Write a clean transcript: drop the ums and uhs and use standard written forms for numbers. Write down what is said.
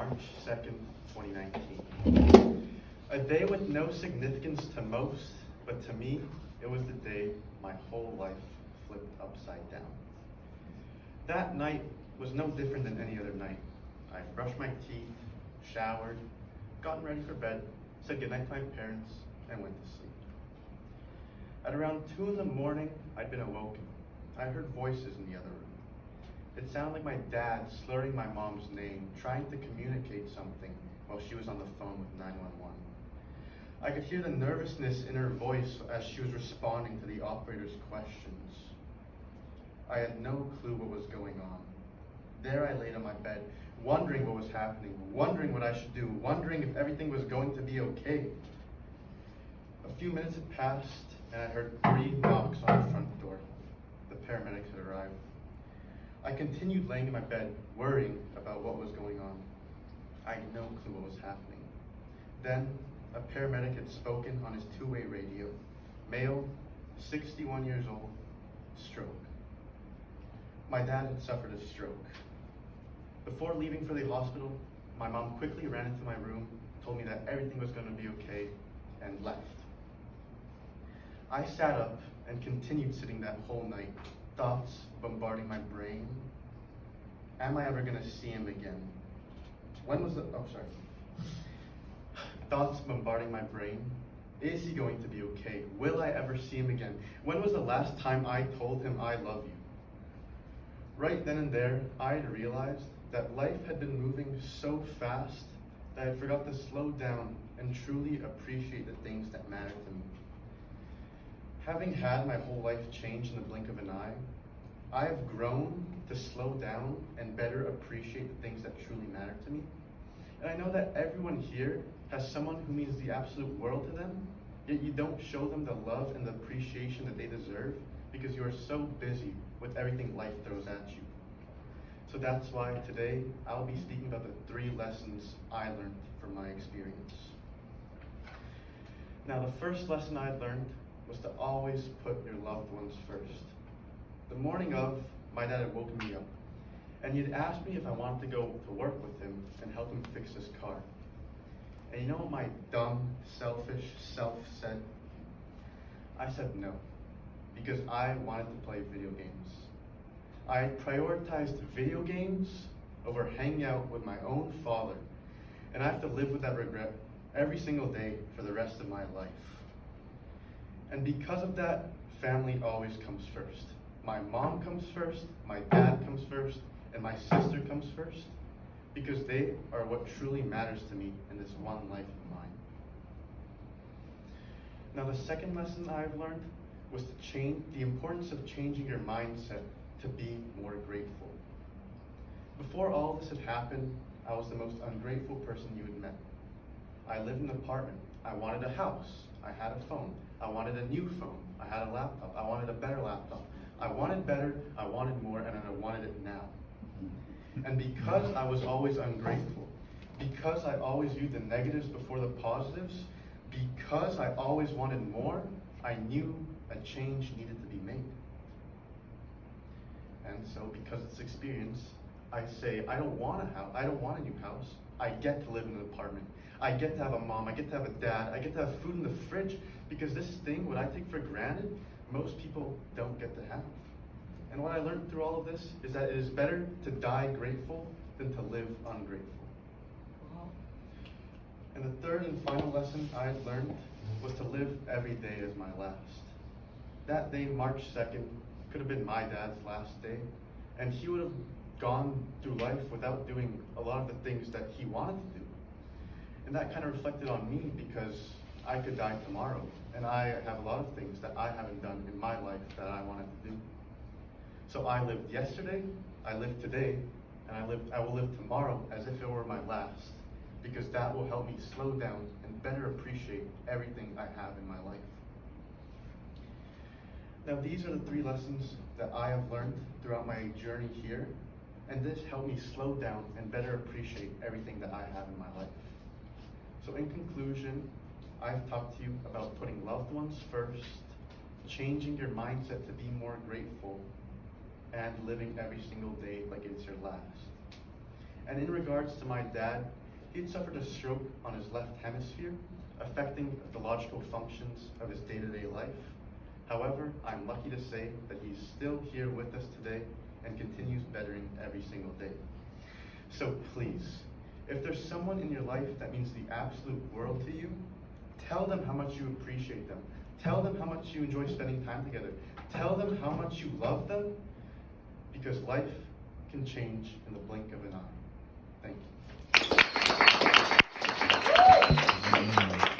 March 2nd, 2019. A day with no significance to most, but to me, it was the day my whole life flipped upside down. That night was no different than any other night. I brushed my teeth, showered, gotten ready for bed, said goodnight to my parents, and went to sleep. At around 2 in the morning, I'd been awoken. I heard voices in the other room. It sounded like my dad slurring my mom's name, trying to communicate something while she was on the phone with 911. I could hear the nervousness in her voice as she was responding to the operator's questions. I had no clue what was going on. There I laid on my bed, wondering what was happening, wondering what I should do, wondering if everything was going to be okay. A few minutes had passed, and I heard 3 knocks on the front door. The paramedics had arrived. I continued laying in my bed, worrying about what was going on. I had no clue what was happening. Then, a paramedic had spoken on his 2-way radio. Male, 61 years old, stroke. My dad had suffered a stroke. Before leaving for the hospital, my mom quickly ran into my room, told me that everything was going to be okay, and left. I sat up and continued sitting that whole night, thoughts bombarding my brain. Am I ever going to see him again? Thoughts bombarding my brain. Is he going to be okay? Will I ever see him again? When was the last time I told him I love you? Right then and there, I had realized that life had been moving so fast that I forgot to slow down and truly appreciate the things that matter to me. Having had my whole life change in the blink of an eye, I have grown to slow down and better appreciate the things that truly matter to me. And I know that everyone here has someone who means the absolute world to them, yet you don't show them the love and the appreciation that they deserve because you are so busy with everything life throws at you. So that's why today I'll be speaking about the 3 lessons I learned from my experience. Now, the first lesson I learned was to always put your loved ones first. The morning of, my dad had woken me up, and he had asked me if I wanted to go to work with him and help him fix his car. And you know what my dumb, selfish self said? I said no, because I wanted to play video games. I prioritized video games over hanging out with my own father, and I have to live with that regret every single day for the rest of my life. And because of that, family always comes first. My mom comes first, my dad comes first, and my sister comes first, because they are what truly matters to me in this one life of mine. Now, the second lesson I've learned was to change the importance of changing your mindset to be more grateful. Before all this had happened, I was the most ungrateful person you had met. I lived in an apartment. I wanted a house. I had a phone. I wanted a new phone. I had a laptop. I wanted a better laptop. I wanted better, I wanted more, and I wanted it now. And because I was always ungrateful, because I always viewed the negatives before the positives, because I always wanted more, I knew a change needed to be made. And so, because of this experience, I say, I don't want a house. I don't want a new house. I get to live in an apartment. I get to have a mom. I get to have a dad. I get to have food in the fridge, because this thing, what I take for granted, most people don't get to have. And what I learned through all of this is that it is better to die grateful than to live ungrateful. And the third and final lesson I learned was to live every day as my last. That day, March 2nd, could have been my dad's last day, and he would have gone through life without doing a lot of the things that he wanted to do. And that kind of reflected on me, because I could die tomorrow, and I have a lot of things that I haven't done in my life that I wanted to do. So I lived yesterday, I lived today, and I will live tomorrow as if it were my last, because that will help me slow down and better appreciate everything I have in my life. Now, these are the 3 lessons that I have learned throughout my journey here, and this helped me slow down and better appreciate everything that I have in my life. So in conclusion, I've talked to you about putting loved ones first, changing your mindset to be more grateful, and living every single day like it's your last. And in regards to my dad, he'd suffered a stroke on his left hemisphere, affecting the logical functions of his day-to-day life. However, I'm lucky to say that he's still here with us today and continues bettering every single day. So please, if there's someone in your life that means the absolute world to you, tell them how much you appreciate them. Tell them how much you enjoy spending time together. Tell them how much you love them, because life can change in the blink of an eye. Thank you.